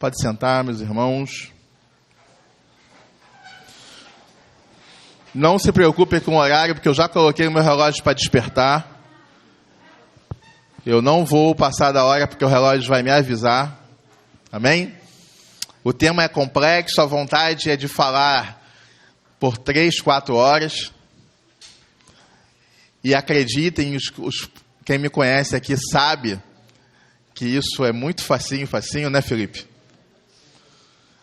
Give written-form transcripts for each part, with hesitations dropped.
Pode sentar, meus irmãos. Não se preocupem com o horário, porque eu já coloquei o meu relógio para despertar. Eu não vou passar da hora, porque o relógio vai me avisar. Amém? O tema é complexo, a vontade é de falar por 3, 4 horas. E acreditem, quem me conhece aqui sabe que isso é muito facinho, né, Felipe?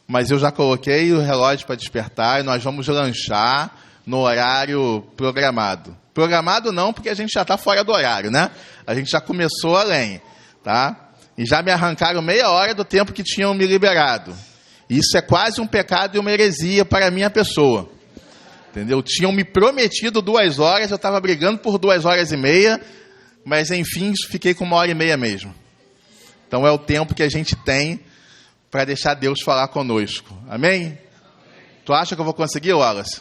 Mas eu já coloquei o relógio para despertar e nós vamos lanchar no horário programado. Programado não, porque a gente já está fora do horário, né? A gente já começou além, tá? E já me arrancaram meia hora do tempo que tinham me liberado. Isso é quase um pecado e uma heresia para a minha pessoa. Entendeu? Tinham me prometido 2 horas, eu estava brigando por 2 horas e meia, mas enfim, fiquei com 1h30 mesmo. Então é o tempo que a gente tem para deixar Deus falar conosco. Amém? Amém? Tu acha que eu vou conseguir, Wallace?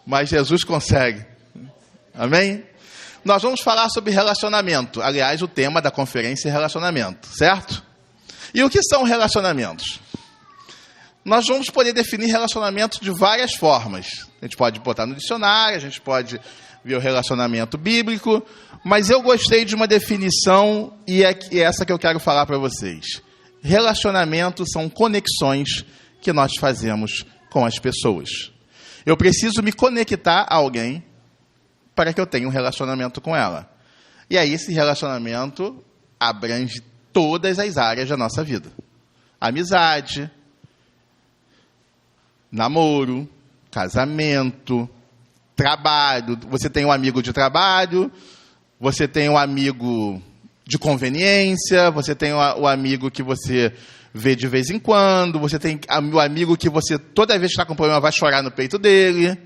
Mas Jesus consegue. Amém? Nós vamos falar sobre relacionamento. Aliás, o tema da conferência é relacionamento, certo? E o que são relacionamentos? Nós vamos poder definir relacionamento de várias formas. A gente pode botar no dicionário, a gente pode ver o relacionamento bíblico, mas eu gostei de uma definição e é essa que eu quero falar para vocês. Relacionamentos são conexões que nós fazemos com as pessoas. Eu preciso me conectar a alguém para que eu tenha um relacionamento com ela. E aí esse relacionamento abrange todas as áreas da nossa vida. Amizade, namoro, casamento, trabalho. Você tem um amigo de trabalho, você tem um amigo de conveniência, você tem o amigo que você vê de vez em quando, você tem o amigo que você, toda vez que está com problema, vai chorar no peito dele.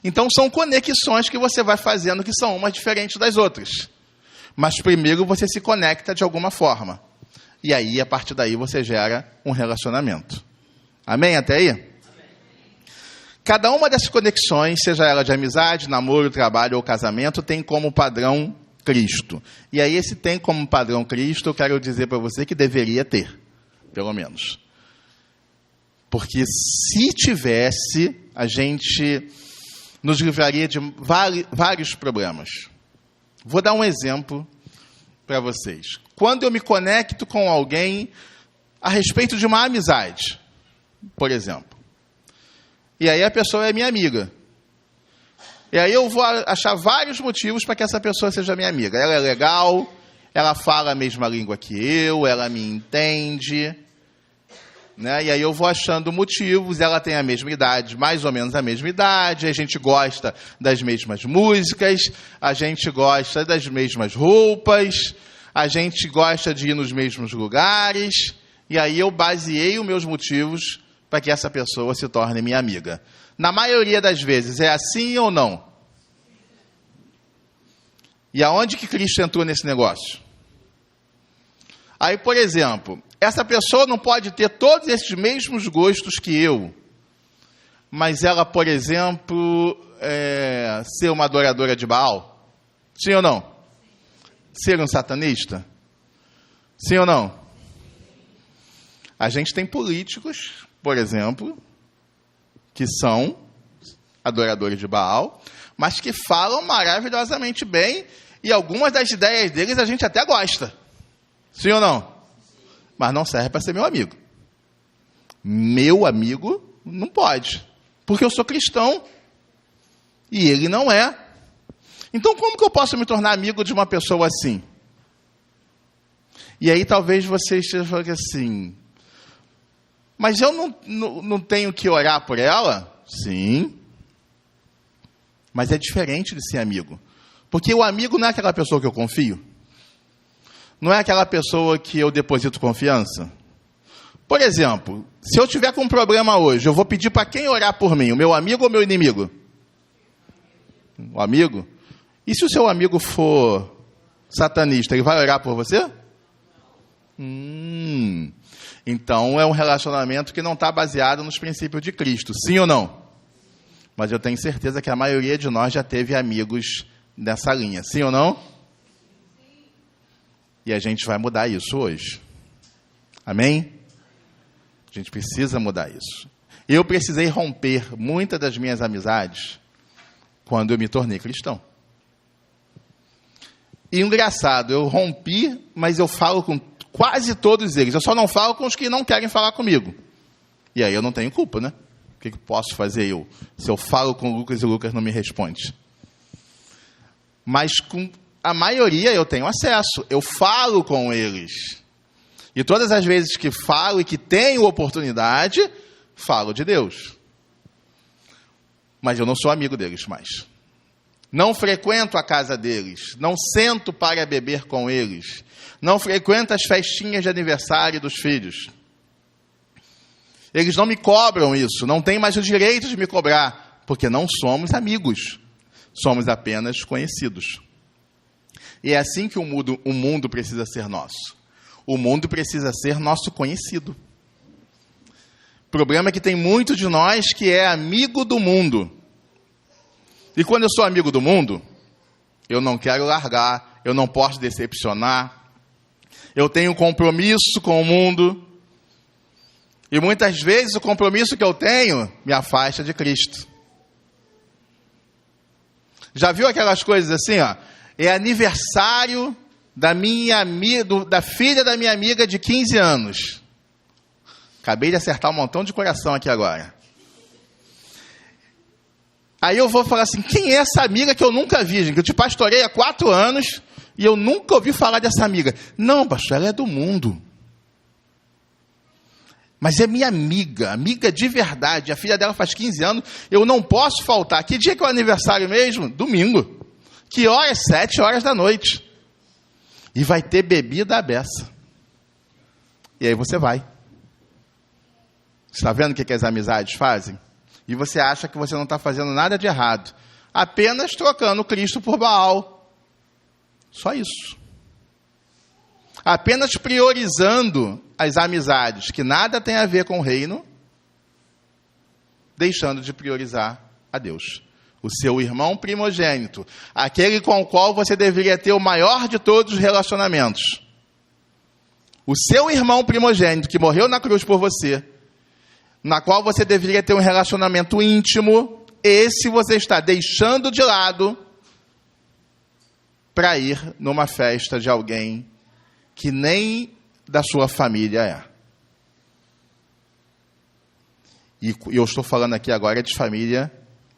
Então, são conexões que você vai fazendo que são umas diferentes das outras. Mas primeiro você se conecta de alguma forma. E aí, a partir daí, você gera um relacionamento. Amém até aí? Amém. Cada uma dessas conexões, seja ela de amizade, namoro, trabalho ou casamento, tem como padrão Cristo. E aí, esse tem como padrão Cristo, eu quero dizer para você que deveria ter, pelo menos. Porque se tivesse, a gente nos livraria de vários problemas. Vou dar um exemplo para vocês. Quando eu me conecto com alguém a respeito de uma amizade, por exemplo, e aí a pessoa é minha amiga, e aí eu vou achar vários motivos para que essa pessoa seja minha amiga. Ela é legal, ela fala a mesma língua que eu, ela me entende, né? E aí eu vou achando motivos, ela tem a mesma idade, mais ou menos a mesma idade, a gente gosta das mesmas músicas, a gente gosta das mesmas roupas, a gente gosta de ir nos mesmos lugares, e aí eu baseei os meus motivos para que essa pessoa se torne minha amiga. Na maioria das vezes, é assim ou não? E aonde que Cristo entrou nesse negócio? Aí, por exemplo, essa pessoa não pode ter todos esses mesmos gostos que eu, mas ela, por exemplo, ser uma adoradora de Baal? Sim ou não? Ser um satanista? Sim ou não? A gente tem políticos, por exemplo, que são adoradores de Baal, mas que falam maravilhosamente bem, e algumas das ideias deles a gente até gosta. Sim ou não? Mas não serve para ser meu amigo. Meu amigo não pode, porque eu sou cristão e ele não é. Então, como que eu posso me tornar amigo de uma pessoa assim? E aí talvez você esteja falando assim, mas eu não tenho que orar por ela? Sim. Mas é diferente de ser amigo. Porque o amigo não é aquela pessoa que eu confio. Não é aquela pessoa que eu deposito confiança. Por exemplo, se eu tiver com um problema hoje, eu vou pedir para quem orar por mim? O meu amigo ou o meu inimigo? O amigo? E se o seu amigo for satanista, ele vai orar por você? Então é um relacionamento que não está baseado nos princípios de Cristo. Sim ou não? Mas eu tenho certeza que a maioria de nós já teve amigos nessa linha. Sim ou não? E a gente vai mudar isso hoje. Amém? A gente precisa mudar isso. Eu precisei romper muitas das minhas amizades quando eu me tornei cristão. E engraçado, eu rompi, mas eu falo com quase todos eles. Eu só não falo com os que não querem falar comigo. E aí eu não tenho culpa, né? O que posso fazer eu? Se eu falo com o Lucas e o Lucas não me responde. Mas com a maioria eu tenho acesso. Eu falo com eles. E todas as vezes que falo e que tenho oportunidade, falo de Deus. Mas eu não sou amigo deles mais. Não frequento a casa deles. Não sento para beber com eles. Não frequento as festinhas de aniversário dos filhos. Eles não me cobram isso. Não têm mais o direito de me cobrar. Porque não somos amigos. Somos apenas conhecidos. E é assim que o mundo precisa ser nosso. O mundo precisa ser nosso conhecido. O problema é que tem muito de nós que é amigo do mundo. E quando eu sou amigo do mundo, eu não quero largar, eu não posso decepcionar, eu tenho compromisso com o mundo. E muitas vezes o compromisso que eu tenho me afasta de Cristo. Já viu aquelas coisas assim, ó? É aniversário da filha da minha amiga de 15 anos. Acabei de acertar um montão de coração aqui agora. Aí eu vou falar assim, quem é essa amiga que eu nunca vi, gente? Eu te pastorei há 4 anos e eu nunca ouvi falar dessa amiga. Não, pastor, ela é do mundo. Mas é minha amiga de verdade. A filha dela faz 15 anos, eu não posso faltar. Que dia que é o aniversário mesmo? Domingo. Que horas? 7 horas da noite. E vai ter bebida à beça. E aí você vai. Você está vendo o que as amizades fazem? E você acha que você não está fazendo nada de errado. Apenas trocando Cristo por Baal. Só isso. Apenas priorizando as amizades que nada tem a ver com o reino, deixando de priorizar a Deus. O seu irmão primogênito, aquele com o qual você deveria ter o maior de todos os relacionamentos. O seu irmão primogênito, que morreu na cruz por você, na qual você deveria ter um relacionamento íntimo, esse você está deixando de lado para ir numa festa de alguém que nem da sua família é. E eu estou falando aqui agora de família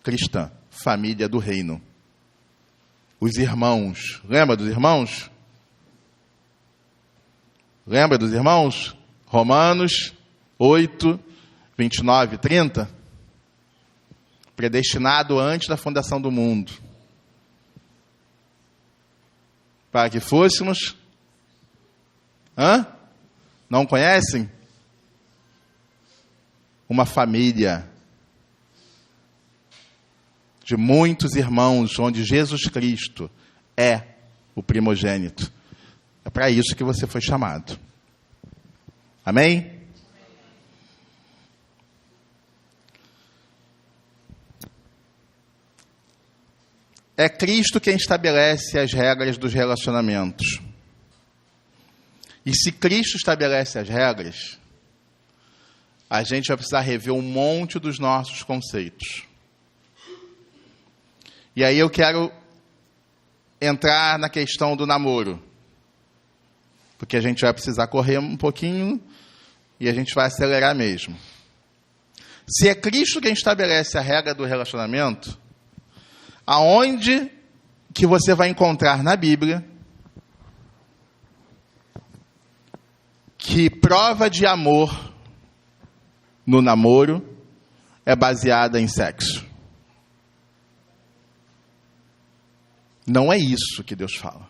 cristã, família do reino. Os irmãos, lembra dos irmãos? Lembra dos irmãos? Romanos 8, 29 e 30. Predestinado antes da fundação do mundo, para que fôssemos... Não conhecem? Uma família de muitos irmãos, onde Jesus Cristo é o primogênito. É para isso que você foi chamado. Amém? É Cristo quem estabelece as regras dos relacionamentos. E se Cristo estabelece as regras, a gente vai precisar rever um monte dos nossos conceitos. E aí eu quero entrar na questão do namoro. Porque a gente vai precisar correr um pouquinho e a gente vai acelerar mesmo. Se é Cristo quem estabelece a regra do relacionamento, aonde que você vai encontrar na Bíblia que prova de amor no namoro é baseada em sexo? Não é isso que Deus fala.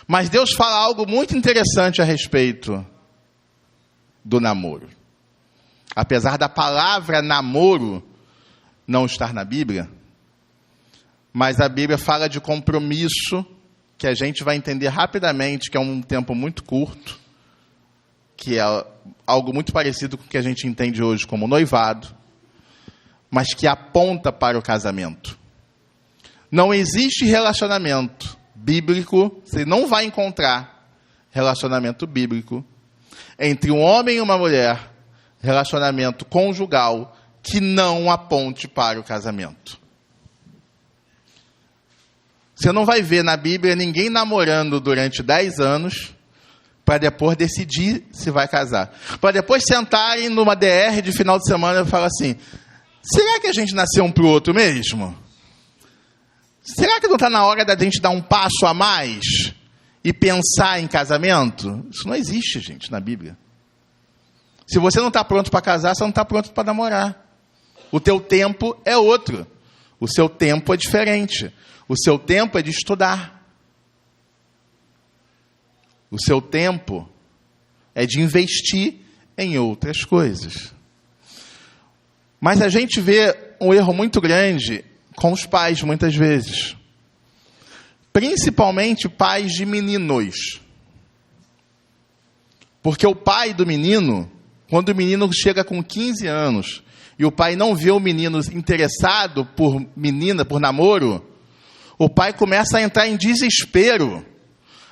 Mas Deus fala algo muito interessante a respeito do namoro. Apesar da palavra namoro não estar na Bíblia, mas a Bíblia fala de compromisso, que a gente vai entender rapidamente, que é um tempo muito curto, que é algo muito parecido com o que a gente entende hoje como noivado, mas que aponta para o casamento. Não existe relacionamento bíblico, você não vai encontrar relacionamento bíblico entre um homem e uma mulher relacionamento conjugal que não aponte para o casamento. Você não vai ver na Bíblia ninguém namorando durante 10 anos para depois decidir se vai casar. Para depois sentarem numa DR de final de semana e falar assim, será que a gente nasceu um para o outro mesmo? Será que não está na hora da gente dar um passo a mais e pensar em casamento? Isso não existe, gente, na Bíblia. Se você não está pronto para casar, você não está pronto para namorar. O teu tempo é outro. O seu tempo é diferente. O seu tempo é de estudar. O seu tempo é de investir em outras coisas. Mas a gente vê um erro muito grande com os pais, muitas vezes. Principalmente pais de meninos. Porque o pai do menino, quando o menino chega com 15 anos, e o pai não vê o menino interessado por menina, por namoro, o pai começa a entrar em desespero,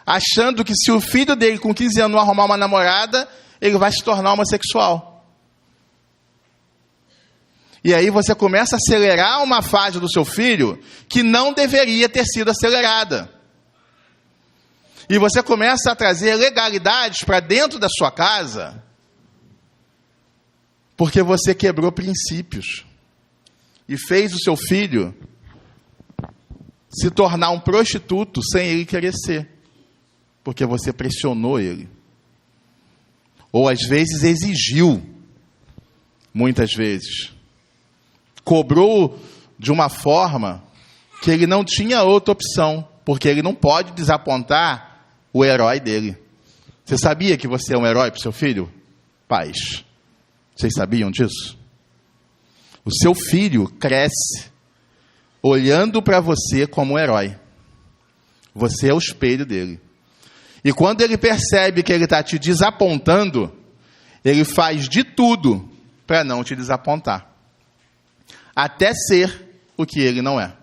achando que se o filho dele com 15 anos não arrumar uma namorada, ele vai se tornar homossexual. E aí você começa a acelerar uma fase do seu filho que não deveria ter sido acelerada. E você começa a trazer legalidades para dentro da sua casa, porque você quebrou princípios e fez o seu filho se tornar um prostituto sem ele querer ser, porque você pressionou ele. Ou às vezes exigiu, muitas vezes. Cobrou de uma forma que ele não tinha outra opção, porque ele não pode desapontar o herói dele. Você sabia que você é um herói para o seu filho? Pais, vocês sabiam disso? O seu filho cresce olhando para você como um herói. Você é o espelho dele. E quando ele percebe que ele está te desapontando, ele faz de tudo para não te desapontar. Até ser o que ele não é.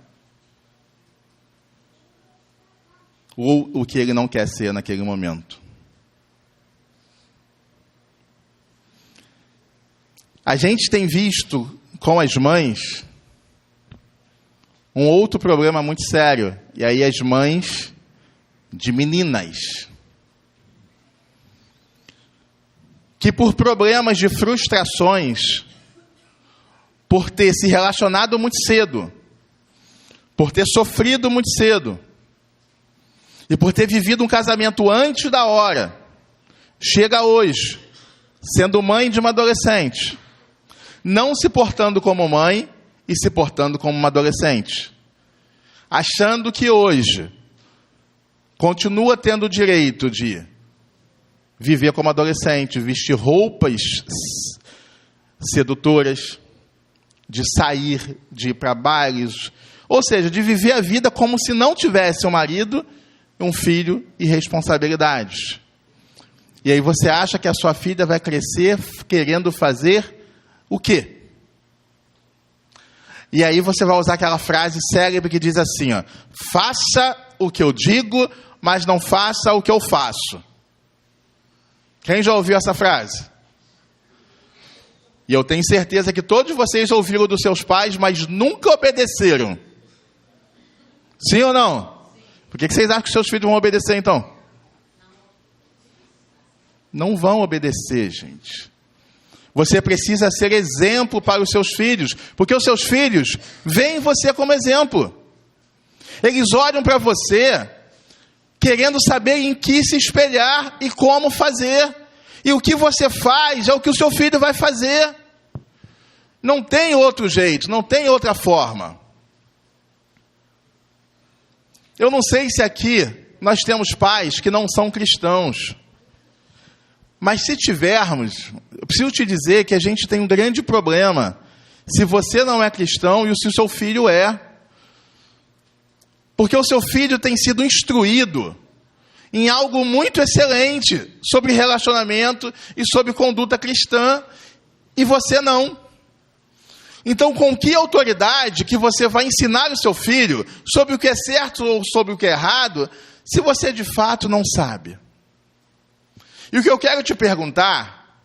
Ou o que ele não quer ser naquele momento. A gente tem visto com as mães um outro problema muito sério. E aí as mães de meninas, que por problemas de frustrações, por ter se relacionado muito cedo, por ter sofrido muito cedo, e por ter vivido um casamento antes da hora, chega hoje, sendo mãe de uma adolescente, não se portando como mãe e se portando como uma adolescente, achando que hoje continua tendo o direito de viver como adolescente, vestir roupas sedutoras, de sair, de ir para bailes, ou seja, de viver a vida como se não tivesse um marido, um filho e responsabilidades. E aí você acha que a sua filha vai crescer querendo fazer o quê? E aí você vai usar aquela frase célebre que diz assim, ó, faça o que eu digo, mas não faça o que eu faço. Quem já ouviu essa frase? E eu tenho certeza que todos vocês ouviram dos seus pais, mas nunca obedeceram. Sim ou não? Por que vocês acham que seus filhos vão obedecer, então? Não vão obedecer, gente. Você precisa ser exemplo para os seus filhos, porque os seus filhos veem você como exemplo. Eles olham para você, querendo saber em que se espelhar e como fazer. E o que você faz é o que o seu filho vai fazer. Não tem outro jeito, não tem outra forma. Eu não sei se aqui nós temos pais que não são cristãos. Mas se tivermos, eu preciso te dizer que a gente tem um grande problema se você não é cristão e se o seu filho é. Porque o seu filho tem sido instruído em algo muito excelente sobre relacionamento e sobre conduta cristã, e você não. Então, com que autoridade que você vai ensinar o seu filho sobre o que é certo ou sobre o que é errado, se você de fato não sabe? E o que eu quero te perguntar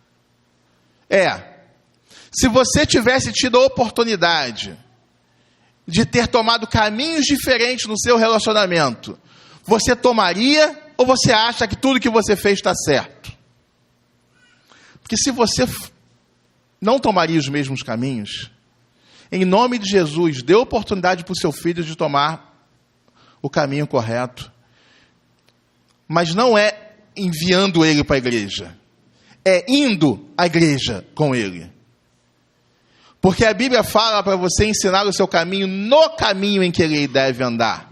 é, Se você tivesse tido a oportunidade de ter tomado caminhos diferentes no seu relacionamento, você tomaria ou você acha que tudo que você fez está certo? Porque se você não tomaria os mesmos caminhos, em nome de Jesus, dê oportunidade para o seu filho de tomar o caminho correto. Mas não é enviando ele para a igreja, é indo à igreja com ele. Porque a Bíblia fala para você ensinar o seu caminho no caminho em que ele deve andar.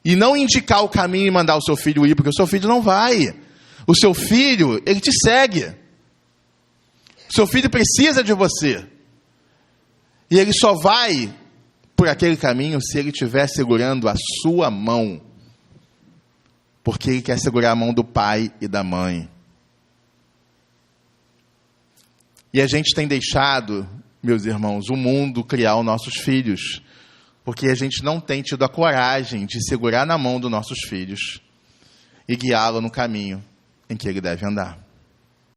E não indicar o caminho e mandar o seu filho ir, porque o seu filho não vai. O seu filho, ele te segue. O seu filho precisa de você. E ele só vai por aquele caminho se ele estiver segurando a sua mão. Porque ele quer segurar a mão do pai e da mãe. E a gente tem deixado, meus irmãos, o mundo criar os nossos filhos. Porque a gente não tem tido a coragem de segurar na mão dos nossos filhos e guiá-lo no caminho em que ele deve andar.